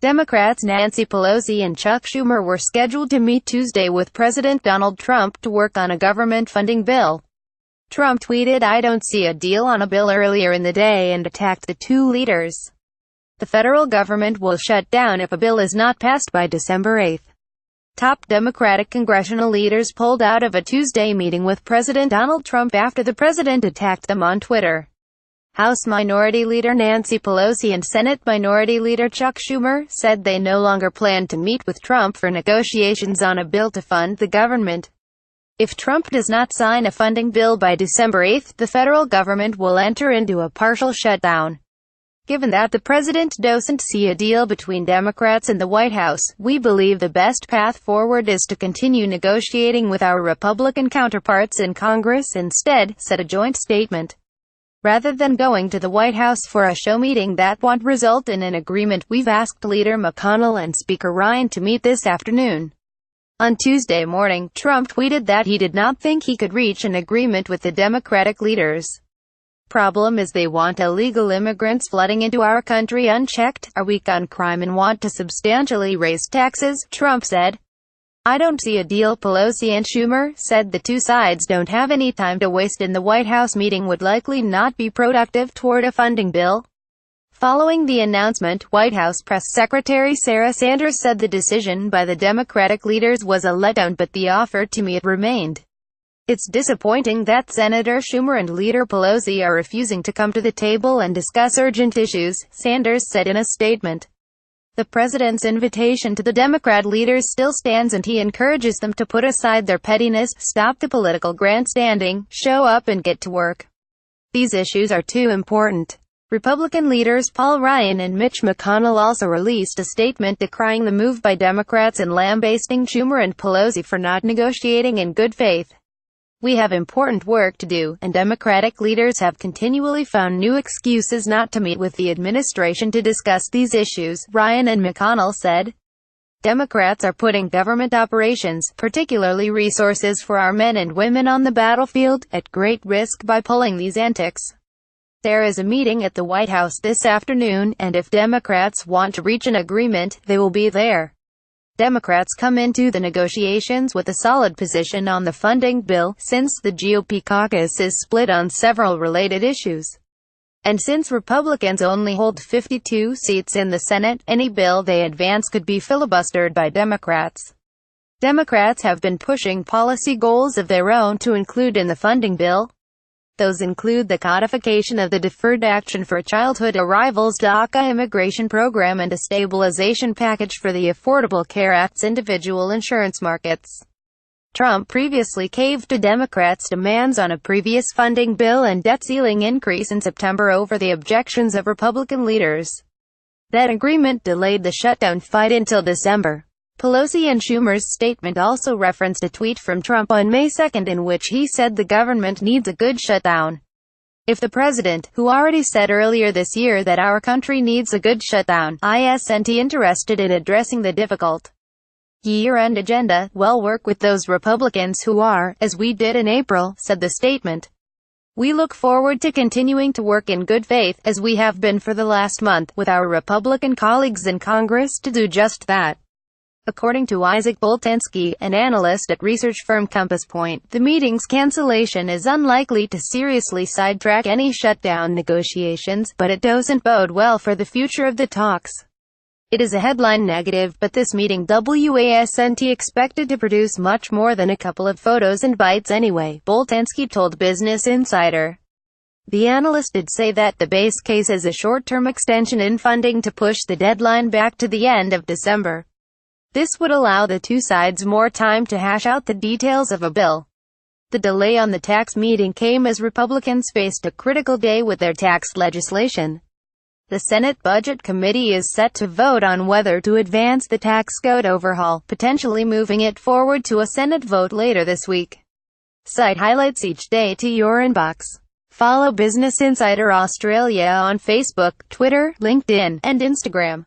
Democrats Nancy Pelosi and Chuck Schumer were scheduled to meet Tuesday with President Donald Trump to work on a government funding bill. Trump tweeted, "I don't see a deal on a bill" earlier in the day and attacked the two leaders. The federal government will shut down if a bill is not passed by December 8. Top Democratic congressional leaders pulled out of a Tuesday meeting with President Donald Trump after the president attacked them on Twitter. House Minority Leader Nancy Pelosi and Senate Minority Leader Chuck Schumer said they no longer plan to meet with Trump for negotiations on a bill to fund the government. If Trump does not sign a funding bill by December 8, the federal government will enter into a partial shutdown. Given that the president doesn't see a deal between Democrats and the White House, we believe the best path forward is to continue negotiating with our Republican counterparts in Congress instead, said a joint statement. Rather than going to the White House for a show meeting that won't result in an agreement, we've asked Leader McConnell and Speaker Ryan to meet this afternoon. On Tuesday morning, Trump tweeted that he did not think he could reach an agreement with the Democratic leaders. Problem is they want illegal immigrants flooding into our country unchecked, are weak on crime and want to substantially raise taxes, Trump said. I don't see a deal. Pelosi and Schumer said the two sides don't have any time to waste and the White House meeting would likely not be productive toward a funding bill. Following the announcement, White House Press Secretary Sarah Sanders said the decision by the Democratic leaders was a letdown but the offer to meet remained. It's disappointing that Senator Schumer and Leader Pelosi are refusing to come to the table and discuss urgent issues, Sanders said in a statement. The president's invitation to the Democrat leaders still stands and he encourages them to put aside their pettiness, stop the political grandstanding, show up and get to work. These issues are too important. Republican leaders Paul Ryan and Mitch McConnell also released a statement decrying the move by Democrats and lambasting Schumer and Pelosi for not negotiating in good faith. We have important work to do, and Democratic leaders have continually found new excuses not to meet with the administration to discuss these issues, Ryan and McConnell said. Democrats are putting government operations, particularly resources for our men and women on the battlefield, at great risk by pulling these antics. There is a meeting at the White House this afternoon, and if Democrats want to reach an agreement, they will be there. Democrats come into the negotiations with a solid position on the funding bill, since the GOP caucus is split on several related issues. And since Republicans only hold 52 seats in the Senate, any bill they advance could be filibustered by Democrats. Democrats have been pushing policy goals of their own to include in the funding bill. Those include the codification of the Deferred Action for Childhood Arrivals DACA immigration program and a stabilization package for the Affordable Care Act's individual insurance markets. Trump previously caved to Democrats' demands on a previous funding bill and debt ceiling increase in September over the objections of Republican leaders. That agreement delayed the shutdown fight until December. Pelosi and Schumer's statement also referenced a tweet from Trump on May 2 in which he said the government needs a good shutdown. If the president, who already said earlier this year that our country needs a good shutdown, isn't interested in addressing the difficult year-end agenda, well, work with those Republicans who are, as we did in April, said the statement. We look forward to continuing to work in good faith, as we have been for the last month, with our Republican colleagues in Congress to do just that. According to Isaac Boltanski, an analyst at research firm Compass Point, the meeting's cancellation is unlikely to seriously sidetrack any shutdown negotiations, but it doesn't bode well for the future of the talks. It is a headline negative, but this meeting wasn't expected to produce much more than a couple of photos and bites anyway, Boltanski told Business Insider. The analyst did say that the base case is a short-term extension in funding to push the deadline back to the end of December. This would allow the two sides more time to hash out the details of a bill. The delay on the tax meeting came as Republicans faced a critical day with their tax legislation. The Senate Budget Committee is set to vote on whether to advance the tax code overhaul, potentially moving it forward to a Senate vote later this week. Cite highlights each day to your inbox. Follow Business Insider Australia on Facebook, Twitter, LinkedIn, and Instagram.